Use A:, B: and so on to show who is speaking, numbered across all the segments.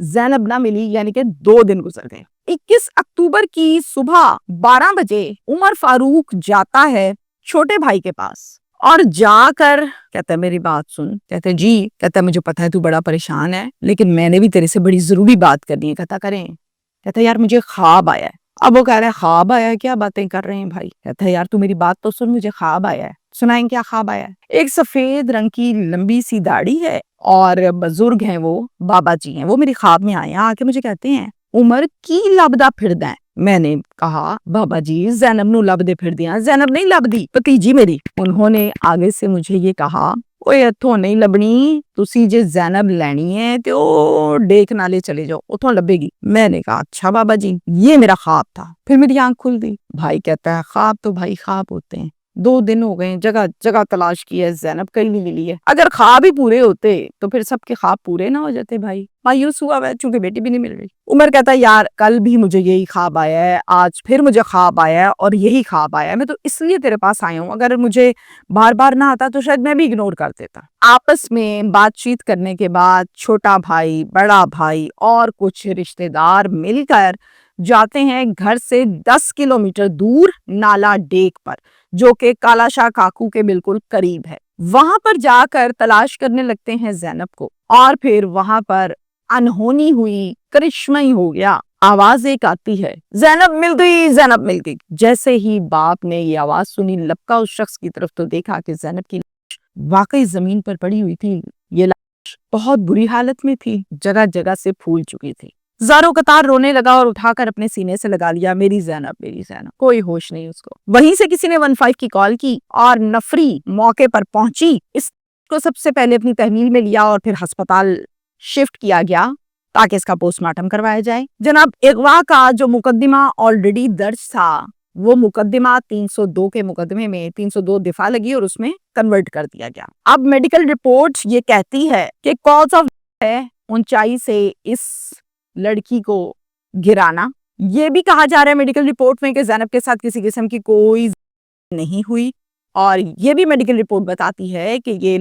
A: زینب نہ ملی، یعنی کہ 2 دن گزر گئے۔ 21 اکتوبر کی صبح 12 بجے عمر فاروق جاتا ہے چھوٹے بھائی کے پاس اور جا کر کہتا ہے میری بات سن۔ کہتے جی، کہتا ہے مجھے پتا ہے تو بڑا پریشان ہے لیکن میں نے بھی تیرے سے بڑی ضروری بات کرنی ہے۔ کہتا کریں۔ کہتا ہے یار مجھے خواب آیا ہے۔ اب وہ کہہ رہا ہے خواب آیا ہے؟ کیا باتیں کر رہے ہیں بھائی؟ کہتا ہے یار تو میری بات تو سن، مجھے خواب آیا ہے۔ سنائیں کیا خواب آیا ہے؟ ایک سفید رنگ کی لمبی سی داڑھی ہے اور بزرگ ہیں، وہ بابا جی ہیں، وہ میری خواب میں آئے ہیں، آ کے مجھے کہتے ہیں عمر کی لبدا پھر دیں۔ میں نے کہا بابا جی زینب نو لب دے پھر دیاں، زینب نہیں لبدی، بھتیجی میری۔ انہوں نے آگے سے مجھے یہ کہا اوے اتھوں نہیں لبنی، تسی جے زینب لینی ہے تے او ڈیک نالے چلے جاؤ، اتھوں لبے گی۔ میں نے کہا اچھا بابا جی، یہ میرا خواب تھا۔ پھر میری آنکھ کھل دی۔ بھائی کہتا ہے خواب تو بھائی خواب ہوتے ہیں، 2 دن ہو گئے، جگہ جگہ تلاش کی ہے، زینب کہیں نہیں ملی ہے۔ اگر خواب ہی پورے ہوتے تو پھر سب کے خواب پورے نہ ہو جاتے بھائی۔ مایوس ہوا ہے چونکہ بیٹی بھی نہیں مل رہی۔ عمر کہتا ہے یار کل بھی مجھے یہی خواب آیا ہے، آج پھر مجھے خواب آیا ہے اور یہی خواب آیا ہے، میں تو اس لیے تیرے پاس آیا ہوں، اگر مجھے بار بار نہ آتا تو شاید میں بھی اگنور کر دیتا۔ آپس میں بات چیت کرنے کے بعد چھوٹا بھائی، بڑا بھائی اور کچھ رشتہ دار مل کر جاتے ہیں گھر سے 10 کلومیٹر دور نالا ڈیک پر، جو کہ کالا شاہ کاکو کے بالکل قریب ہے۔ وہاں پر جا کر تلاش کرنے لگتے ہیں زینب کو، اور پھر وہاں پر انہونی ہوئی، کرشمہ ہی ہو گیا۔ آواز ایک آتی ہے زینب مل گئی، زینب مل گئی۔ جیسے ہی باپ نے یہ آواز سنی، لپکا اس شخص کی طرف تو دیکھا کہ زینب کی لاش واقعی زمین پر پڑی ہوئی تھی۔ یہ لاش بہت بری حالت میں تھی، جگہ جگہ سے پھول چکی تھی۔ زاروں قطار رونے لگا اور اٹھا کر اپنے سینے سے لگا لیا میری زینب، میری زینب، کوئی ہوش نہیں اس کو۔ وہیں سے کسی نے 15 کی کال کی اور نفری موقع پر پہنچی، اس کو سب سے پہلے اپنی تحویل میں لیا اور پھر ہسپتال شفٹ کیا گیا تاکہ اس کا پوسٹ مارٹم کروایا جائے۔ جناب اغوا کا جو مقدمہ آلریڈی درج تھا، وہ مقدمہ 302 کے مقدمے میں 302 دفعہ لگی اور اس میں کنورٹ کر دیا گیا۔ اب میڈیکل رپورٹ یہ کہتی ہے کہ کاز آف ہے اونچائی سے اس لڑکی کو گرانا۔ یہ بھی کہا جا رہا ہے میڈیکل رپورٹ میں کہ زینب کے ساتھ کسی قسم کی کوئی نہیں ہوئی، اور یہ بھی میڈیکل رپورٹ بتاتی ہے کہ یہ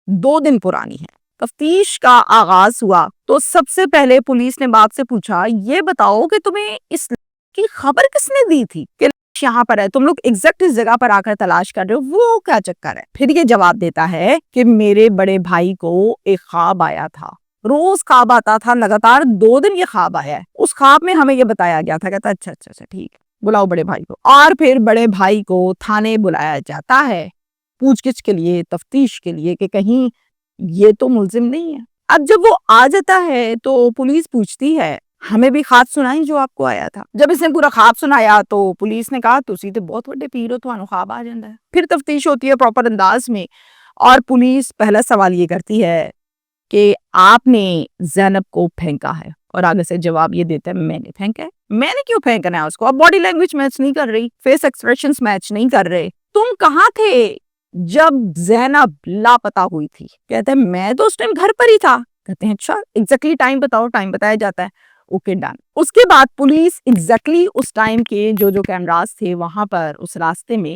A: 2 دن پرانی ہے۔ تفتیش کا آغاز ہوا تو سب سے پہلے پولیس نے باپ سے پوچھا یہ بتاؤ کہ تمہیں اس کی خبر کس نے دی تھی کہ یہاں پر ہے، تم لوگ ایگزیکٹ اس جگہ پر آ کر تلاش کر رہے ہو، وہ کیا چکر ہے؟ پھر یہ جواب دیتا ہے کہ میرے بڑے بھائی کو ایک خواب آیا تھا، روز خواب آتا تھا، لگاتار 2 دن یہ خواب آیا ہے، اس خواب میں ہمیں یہ بتایا گیا تھا۔ کہتا اچھا اچھا اچھا ٹھیک ہے، بلاؤ بڑے بھائی کو۔ اور پھر بڑے بھائی کو تھانے بلایا جاتا ہے پوچھ گچھ کے لیے، تفتیش کے لیے کہ کہیں یہ تو ملزم نہیں ہے۔ اب جب وہ آ جاتا ہے تو پولیس پوچھتی ہے ہمیں بھی خواب سنائیں جو آپ کو آیا تھا۔ جب اس نے پورا خواب سنایا تو پولیس نے کہا تسی تے بہت بڑے پیر ہو، تھانوں خواب آ جاندہ ہے۔ پھر تفتیش ہوتی ہے پراپر انداز میں، اور پولیس پہلا سوال یہ کرتی ہے کہ آپ نے زینب کو پھینکا ہے، اور آگے سے جواب یہ دیتا ہے میں نے پھینکا ہے۔ میں نے کیوں پھینکنا ہے اس کو؟ اب باڈی لینگویج میچ نہیں کر رہی، فیس ایکسپریشنز میچ نہیں کر رہے۔ تم کہاں تھے جب زینب لاپتہ ہوئی تھی؟ کہتے ہیں میں تو اس ٹائم گھر پر ہی تھا۔ کہتے ہیں اچھا ایگزیکٹلی ٹائم بتاؤ، ٹائم بتایا جاتا ہے، اوکے ڈن۔ اس کے بعد پولیس ایگزیکٹلی اس ٹائم کے جو کیمراز تھے وہاں پر اس راستے میں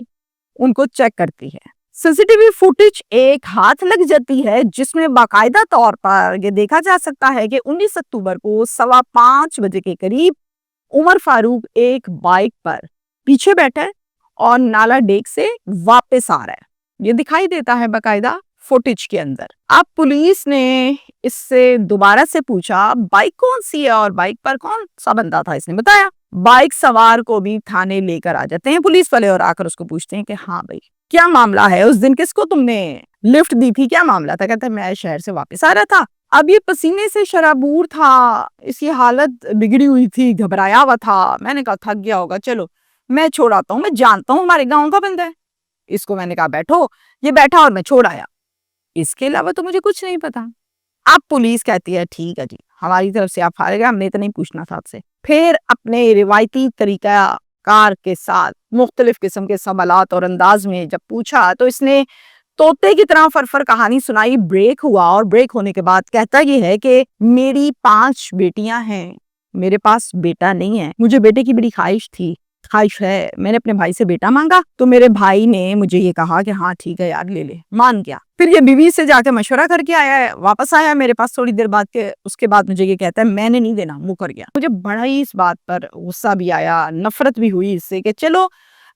A: ان کو چیک کرتی ہے۔ سی سی ٹی وی فوٹیج ایک ہاتھ لگ جاتی ہے جس میں باقاعدہ طور پر یہ دیکھا جا سکتا ہے کہ 19 اکتوبر کو 5:15 بجے کے قریب عمر فاروق ایک بائک پر پیچھے بیٹھا ہے اور نالا ڈیک سے واپس آ رہا ہے، یہ دکھائی دیتا ہے باقاعدہ فوٹیج کے اندر۔ اب پولیس نے اس سے دوبارہ سے پوچھا بائک کون سی ہے اور بائک پر کون سا بندہ تھا؟ اس نے بتایا۔ بائک سوار کو بھی تھانے لے کر آ جاتے ہیں پولیس والے اور آ کر اس کو پوچھتے ہیں کہ ہاں بھائی کیا معاملہ ہے، اس دن کس کو تم نے لفٹ دی تھی، کیا معاملہ تھا؟ کہتا ہے میں شہر سے واپس آ رہا تھا، اب یہ پسینے سے شرابور تھا، اس کی حالت بگڑی ہوئی تھی، گھبرایا ہوا تھا، میں نے کہا تھک گیا ہوگا، چلو میں چھوڑ آتا ہوں، میں جانتا ہوں ہمارے گاؤں کا بندہ ہے، اس کو میں نے کہا بیٹھو، یہ بیٹھا اور میں چھوڑ آیا، اس کے علاوہ تو مجھے کچھ نہیں پتا۔ اب پولیس کہتی ہے ٹھیک ہے جی ہماری طرف سے آپ فارغ ہیں، ہم نے تو نہیں پوچھنا تھا آپ سے۔ پھر اپنے روایتی طریقہ کار کے ساتھ مختلف قسم کے سوالات اور انداز میں جب پوچھا تو اس نے طوطے کی طرح فرفر کہانی سنائی۔ بریک ہوا اور بریک ہونے کے بعد کہتا یہ ہے کہ میری 5 بیٹیاں ہیں، میرے پاس بیٹا نہیں ہے، مجھے بیٹے کی بڑی خواہش تھی، خواہش ہے. میں نے اپنے بھائی سے بیٹا مانگا تو میرے بھائی نے مجھے یہ کہا کہ ہاں ٹھیک ہے یار لے لے, مان گیا. پھر یہ بیوی سے جا کے مشورہ کر کے آیا ہے, واپس آیا میرے پاس تھوڑی دیر بعد کے, اس کے بعد مجھے یہ کہتا ہے میں نے نہیں دینا, مکر گیا. مجھے بڑا ہی اس بات پر غصہ بھی آیا, نفرت بھی ہوئی اس سے کہ چلو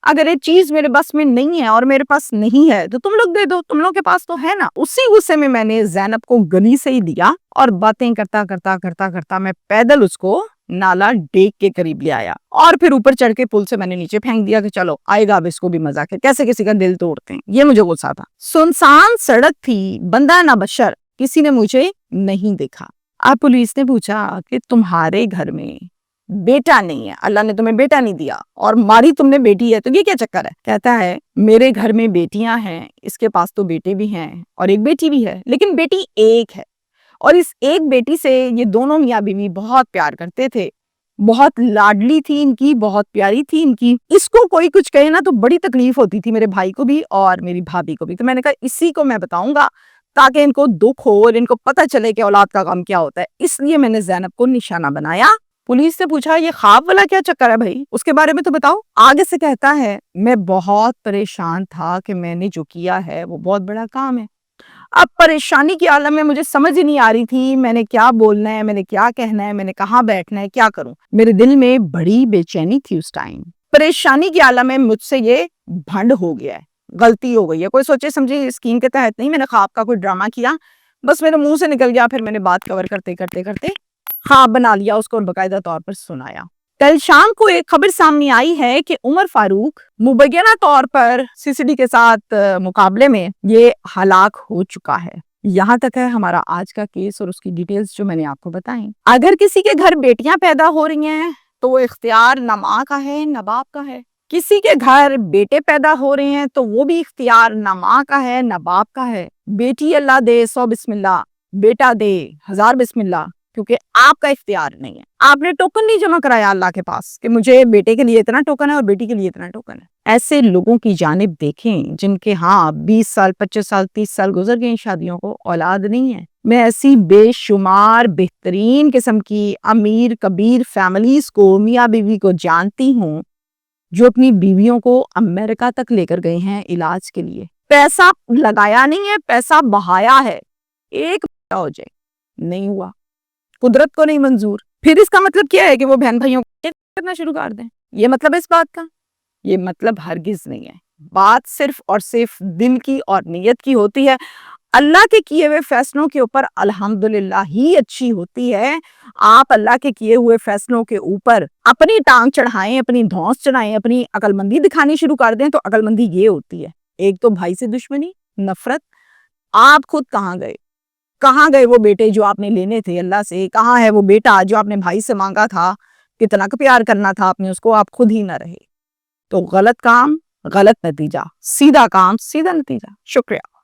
A: اگر یہ چیز میرے بس میں نہیں ہے اور میرے پاس نہیں ہے تو تم لوگ دے دو, تم لوگ کے پاس تو ہے نا. اسی غصے میں نے زینب کو گلی سے ہی دیا اور باتیں کرتا کرتا کرتا کرتا میں پیدل اس کو نالا ڈیک کے قریب لے آیا, اور پھر اوپر چڑھ کے پل سے میں نے نیچے پھینک دیا کہ چلو آئے گا اب اس کو بھی مزہ ہے, کیسے کسی کا دل توڑتے ہیں. یہ مجھے غصہ تھا. سنسان سڑک تھی, بندہ نہ بشر, کسی نے مجھے نہیں دیکھا. اب پولیس نے پوچھا کہ تمہارے گھر میں بیٹا نہیں ہے, اللہ نے تمہیں بیٹا نہیں دیا اور ماری تم نے بیٹی ہے, تو یہ کیا چکر ہے؟ کہتا ہے میرے گھر میں بیٹیاں ہیں, اس کے پاس تو بیٹے بھی ہیں اور ایک بیٹی بھی ہے, لیکن بیٹی ایک ہے, اور اس ایک بیٹی سے یہ دونوں میاں بیوی بہت پیار کرتے تھے, بہت لاڈلی تھی ان کی, بہت پیاری تھی ان کی. اس کو کوئی کچھ کہے نا تو بڑی تکلیف ہوتی تھی میرے بھائی کو بھی اور میری بھابھی کو بھی. تو میں نے کہا اسی کو میں بتاؤں گا تاکہ ان کو دکھ ہو اور ان کو پتہ چلے کہ اولاد کا غم کیا ہوتا ہے, اس لیے میں نے زینب کو نشانہ بنایا. پولیس سے پوچھا یہ خواب والا کیا چکر ہے بھائی, اس کے بارے میں تو بتاؤ. آگے سے کہتا ہے میں بہت پریشان تھا کہ میں نے جو کیا ہے وہ بہت بڑا کام ہے. اب پریشانی کی عالم میں مجھے سمجھ ہی نہیں آ رہی تھی میں نے کیا بولنا ہے, میں نے کیا کہنا ہے, میں نے کہاں بیٹھنا ہے, کیا کروں. میرے دل میں بڑی بے چینی تھی اس ٹائم. پریشانی کی عالم میں مجھ سے یہ بھنڈ ہو گیا ہے, غلطی ہو گئی ہے. کوئی سوچے سمجھے اسکیم کے تحت نہیں, میں نے خواب کا کوئی ڈرامہ کیا, بس میرے منہ سے نکل گیا. پھر میں نے بات کور کرتے کرتے کرتے خواب بنا لیا اس کو اور باقاعدہ طور پر سنایا. کل شام کو ایک خبر سامنے آئی ہے کہ عمر فاروق مبینہ طور پر سی سی ڈی کے ساتھ مقابلے میں یہ ہلاک ہو چکا ہے. یہاں تک ہے ہمارا آج کا کیس اور اس کی ڈیٹیلز جو میں نے آپ کو بتائیں. اگر کسی کے گھر بیٹیاں پیدا ہو رہی ہیں تو وہ اختیار نہ ماں کا ہے نہ باپ کا ہے. کسی کے گھر بیٹے پیدا ہو رہے ہیں تو وہ بھی اختیار نہ ماں کا ہے نہ باپ کا ہے. بیٹی اللہ دے 100 بسم اللہ, بیٹا دے 1000 بسم اللہ, کیونکہ آپ کا اختیار نہیں ہے. آپ نے ٹوکن نہیں جمع کرایا اللہ کے پاس کہ مجھے بیٹے کے لیے اتنا ٹوکن ہے اور بیٹی کے لیے اتنا ٹوکن ہے. ایسے لوگوں کی جانب دیکھیں جن کے ہاں 20 سال 25 سال 30 سال گزر گئے شادیوں کو, اولاد نہیں ہے. میں ایسی بے شمار بہترین قسم کی امیر کبیر فیملیز کو, میاں بیوی کو جانتی ہوں جو اپنی بیویوں کو امریکہ تک لے کر گئے ہیں علاج کے لیے. پیسہ لگایا نہیں ہے, پیسہ بہایا ہے. ایک ہو جائے نہیں ہوا, قدرت کو نہیں منظور. پھر اس کا مطلب کیا ہے کہ وہ بہن بھائیوں کو کرنا شروع کر دیں؟ یہ مطلب ہے اس بات کا؟ یہ مطلب ہرگز نہیں ہے. بات صرف اور صرف دل کی اور نیت کی ہوتی ہے. اللہ کے کیے ہوئے فیصلوں کے اوپر الحمدللہ ہی اچھی ہوتی ہے. آپ اللہ کے کیے ہوئے فیصلوں کے اوپر اپنی ٹانگ چڑھائیں, اپنی دھونس چڑھائیں, اپنی عقل مندی دکھانی شروع کر دیں تو عقل مندی یہ ہوتی ہے, ایک تو بھائی سے دشمنی, نفرت. آپ خود کہاں گئے؟ کہاں گئے وہ بیٹے جو آپ نے لینے تھے اللہ سے؟ کہاں ہے وہ بیٹا جو آپ نے بھائی سے مانگا تھا؟ کتنا پیار کرنا تھا آپ نے اس کو, آپ خود ہی نہ رہے. تو غلط کام غلط نتیجہ, سیدھا کام سیدھا نتیجہ. شکریہ.